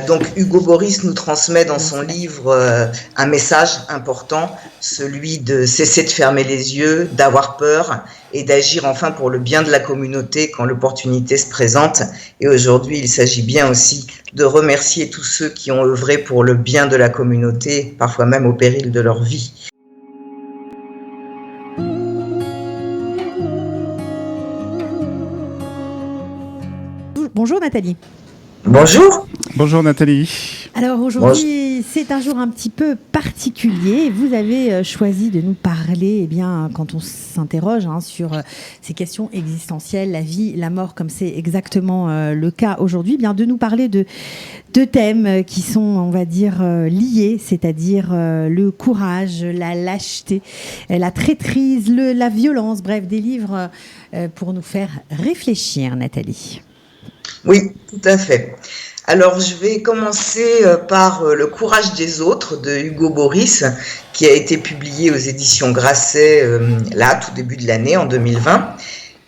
Donc Hugo Boris nous transmet dans son livre un message important, celui de cesser de fermer les yeux, d'avoir peur et d'agir enfin pour le bien de la communauté quand l'opportunité se présente. Et aujourd'hui, il s'agit bien aussi de remercier tous ceux qui ont œuvré pour le bien de la communauté, parfois même au péril de leur vie. Bonjour Nathalie. Bonjour. Bonjour Nathalie. Alors aujourd'hui, c'est un jour un petit peu particulier. Vous avez choisi de nous parler, quand on s'interroge sur ces questions existentielles, la vie, la mort, comme c'est exactement le cas aujourd'hui, de nous parler de deux thèmes qui sont, on va dire, liés, c'est-à-dire le courage, la lâcheté, la traîtrise, la violence, bref, des livres pour nous faire réfléchir, Nathalie. Oui, tout à fait. Alors, je vais commencer par Le courage des autres de Hugo Boris, qui a été publié aux éditions Grasset, tout début de l'année, en 2020.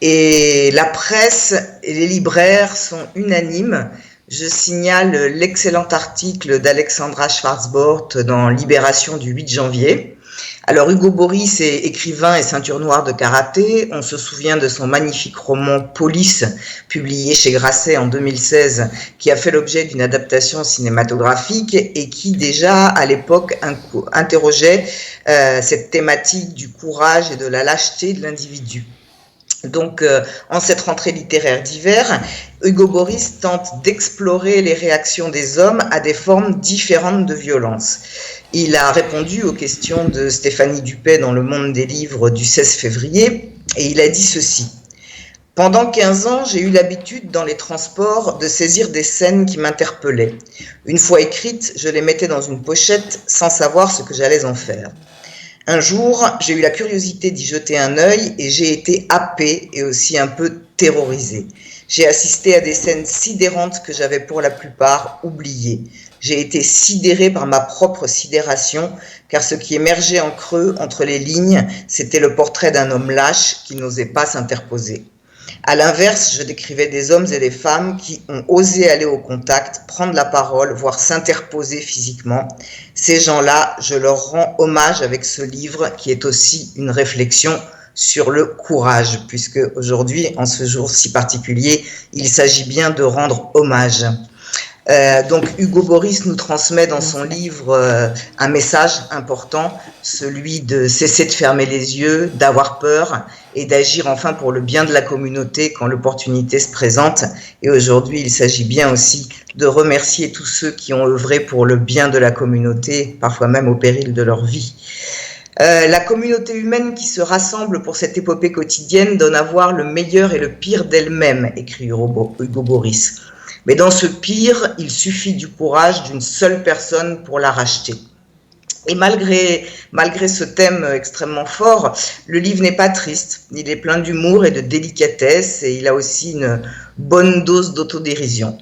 Et la presse et les libraires sont unanimes. Je signale l'excellent article d'Alexandra Schwarzbord dans Libération du 8 janvier. Alors Hugo Boris est écrivain et ceinture noire de karaté. On se souvient de son magnifique roman Police, publié chez Grasset en 2016, qui a fait l'objet d'une adaptation cinématographique et qui déjà à l'époque interrogeait cette thématique du courage et de la lâcheté de l'individu. Donc, en cette rentrée littéraire d'hiver, Hugo Boris tente d'explorer les réactions des hommes à des formes différentes de violence. Il a répondu aux questions de Stéphanie Dupay dans Le Monde des livres du 16 février et il a dit ceci. « Pendant 15 ans, j'ai eu l'habitude dans les transports de saisir des scènes qui m'interpellaient. Une fois écrites, je les mettais dans une pochette sans savoir ce que j'allais en faire. Un jour, j'ai eu la curiosité d'y jeter un œil et j'ai été happée et aussi un peu terrorisée. J'ai assisté à des scènes sidérantes que j'avais pour la plupart oubliées. J'ai été sidérée par ma propre sidération, car ce qui émergeait en creux entre les lignes, c'était le portrait d'un homme lâche qui n'osait pas s'interposer. À l'inverse, je décrivais des hommes et des femmes qui ont osé aller au contact, prendre la parole, voire s'interposer physiquement. Ces gens-là, je leur rends hommage avec ce livre qui est aussi une réflexion sur le courage, puisque aujourd'hui, en ce jour si particulier, il s'agit bien de rendre hommage. Donc Hugo Boris nous transmet dans son livre un message important, celui de cesser de fermer les yeux, d'avoir peur et d'agir enfin pour le bien de la communauté quand l'opportunité se présente. Et aujourd'hui, il s'agit bien aussi de remercier tous ceux qui ont œuvré pour le bien de la communauté, parfois même au péril de leur vie. La communauté humaine qui se rassemble pour cette épopée quotidienne donne à voir le meilleur et le pire d'elle-même, écrit Hugo Boris. Mais dans ce pire, il suffit du courage d'une seule personne pour la racheter. Et malgré ce thème extrêmement fort, le livre n'est pas triste. Il est plein d'humour et de délicatesse et il a aussi une bonne dose d'autodérision.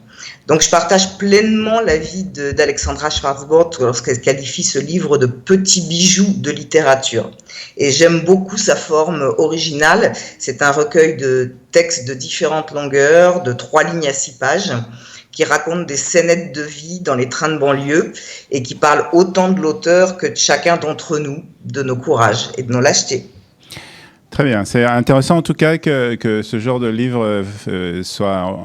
Donc je partage pleinement l'avis d'Alexandra Schwarzbord lorsqu'elle qualifie ce livre de petit bijou de littérature. Et j'aime beaucoup sa forme originale. C'est un recueil de textes de différentes longueurs, de 3 lignes à 6 pages, qui racontent des scénettes de vie dans les trains de banlieue et qui parlent autant de l'auteur que de chacun d'entre nous, de nos courages et de nos lâchetés. Très bien, c'est intéressant en tout cas que ce genre de livre soit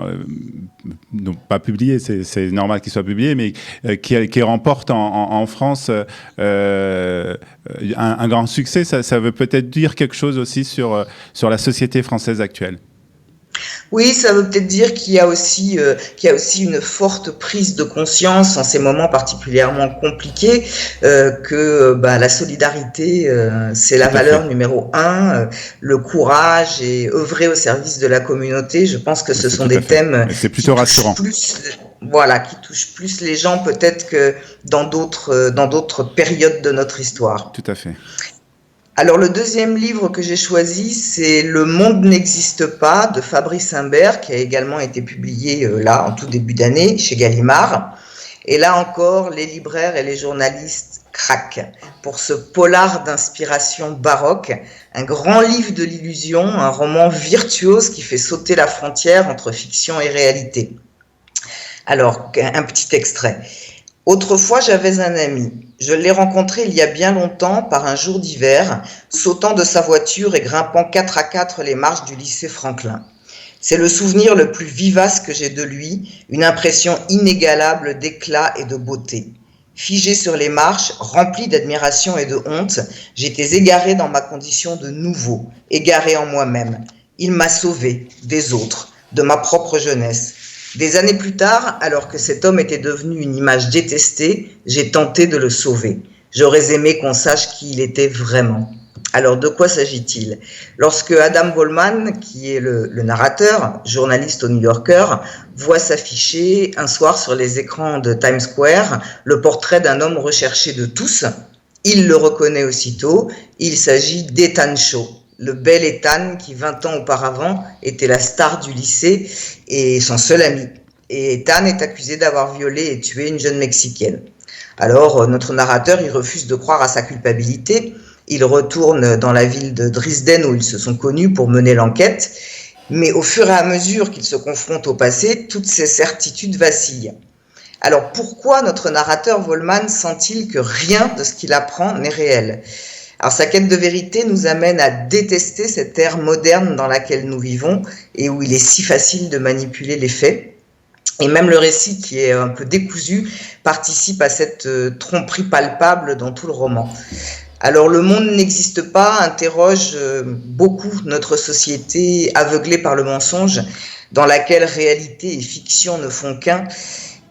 non pas publié, c'est normal qu'il soit publié, mais qui remporte en France un grand succès. Ça veut peut-être dire quelque chose aussi sur la société française actuelle. Oui, ça veut peut-être dire qu'il y a aussi une forte prise de conscience en ces moments particulièrement compliqués que la solidarité c'est la valeur numéro 1, le courage et œuvrer au service de la communauté. Je pense que ce sont des thèmes c'est plutôt rassurant. Qui touchent plus les gens peut-être que dans d'autres périodes de notre histoire. Tout à fait. Alors le deuxième livre que j'ai choisi, c'est Le monde n'existe pas de Fabrice Imbert, qui a également été publié en tout début d'année chez Gallimard. Et là encore, les libraires et les journalistes craquent pour ce polar d'inspiration baroque, un grand livre de l'illusion, un roman virtuose qui fait sauter la frontière entre fiction et réalité. Alors, un petit extrait. Autrefois, j'avais un ami. Je l'ai rencontré il y a bien longtemps par un jour d'hiver, sautant de sa voiture et grimpant 4 à 4 les marches du lycée Franklin. C'est le souvenir le plus vivace que j'ai de lui, une impression inégalable d'éclat et de beauté. Figé sur les marches, rempli d'admiration et de honte, j'étais égaré dans ma condition de nouveau, égaré en moi-même. Il m'a sauvé des autres, de ma propre jeunesse. Des années plus tard, alors que cet homme était devenu une image détestée, j'ai tenté de le sauver. J'aurais aimé qu'on sache qui il était vraiment. Alors, de quoi s'agit-il? Lorsque Adam Goldman, qui est le narrateur, journaliste au New Yorker, voit s'afficher un soir sur les écrans de Times Square le portrait d'un homme recherché de tous, il le reconnaît aussitôt. Il s'agit d'Ethan Shaw, le bel Ethan qui, 20 ans auparavant, était la star du lycée et son seul ami. Et Ethan est accusé d'avoir violé et tué une jeune Mexicaine. Alors, notre narrateur, il refuse de croire à sa culpabilité. Il retourne dans la ville de Dresden où ils se sont connus pour mener l'enquête. Mais au fur et à mesure qu'il se confronte au passé, toutes ses certitudes vacillent. Alors, pourquoi notre narrateur Volman sent-il que rien de ce qu'il apprend n'est réel ? Alors, sa quête de vérité nous amène à détester cette ère moderne dans laquelle nous vivons et où il est si facile de manipuler les faits. Et même le récit, qui est un peu décousu, participe à cette tromperie palpable dans tout le roman. Alors, le monde n'existe pas interroge beaucoup notre société aveuglée par le mensonge, dans laquelle réalité et fiction ne font qu'un.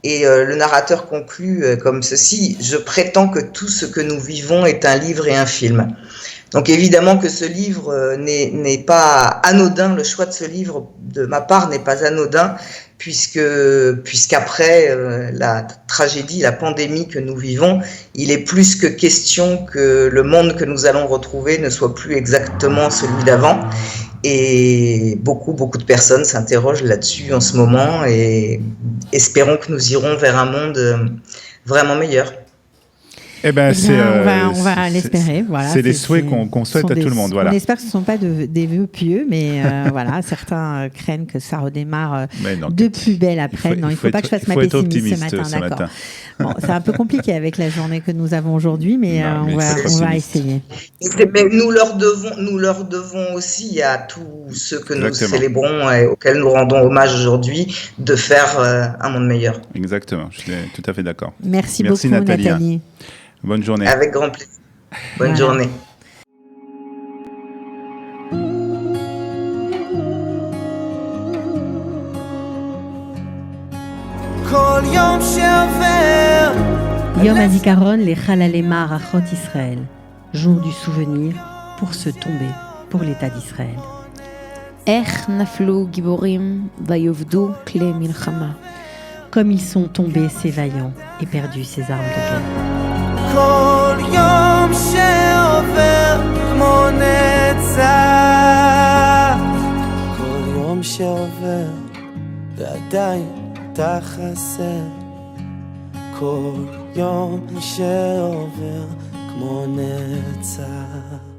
Et le narrateur conclut comme ceci: « Je prétends que tout ce que nous vivons est un livre et un film. » Donc évidemment que ce livre n'est pas anodin, le choix de ce livre de ma part n'est pas anodin, puisqu'après la tragédie, la pandémie que nous vivons, il est plus que question que le monde que nous allons retrouver ne soit plus exactement celui d'avant. Et beaucoup de personnes s'interrogent là-dessus en ce moment et espérons que nous irons vers un monde vraiment meilleur. Eh ben, on va l'espérer. Voilà, c'est des souhaits qu'on souhaite à tout le monde. Voilà. On espère que ce ne sont pas des vœux pieux, mais voilà, certains craignent que ça redémarre de plus belle après. Il ne faut pas que je fasse ma pessimiste ce matin. Bon, c'est un peu compliqué avec la journée que nous avons aujourd'hui, mais on va essayer. Mais nous leur devons aussi à tous ceux que nous célébrons et auxquels nous rendons hommage aujourd'hui de faire un monde meilleur. Exactement, je suis tout à fait d'accord. Merci beaucoup Nathalie. Bonne journée. Avec grand plaisir. Bonne journée. Yom Hazikaron le Chalalema Rachot Israël, jour du souvenir pour se tomber pour l'État d'Israël. Ech naflu giborim vayovdu kle milchama. Comme ils sont tombés ces vaillants et perdus ces armes de guerre. כל יום שעובר כמו נצח, כל יום שעובר ועדיין אתה חסר, כל יום שעובר כמו נצח.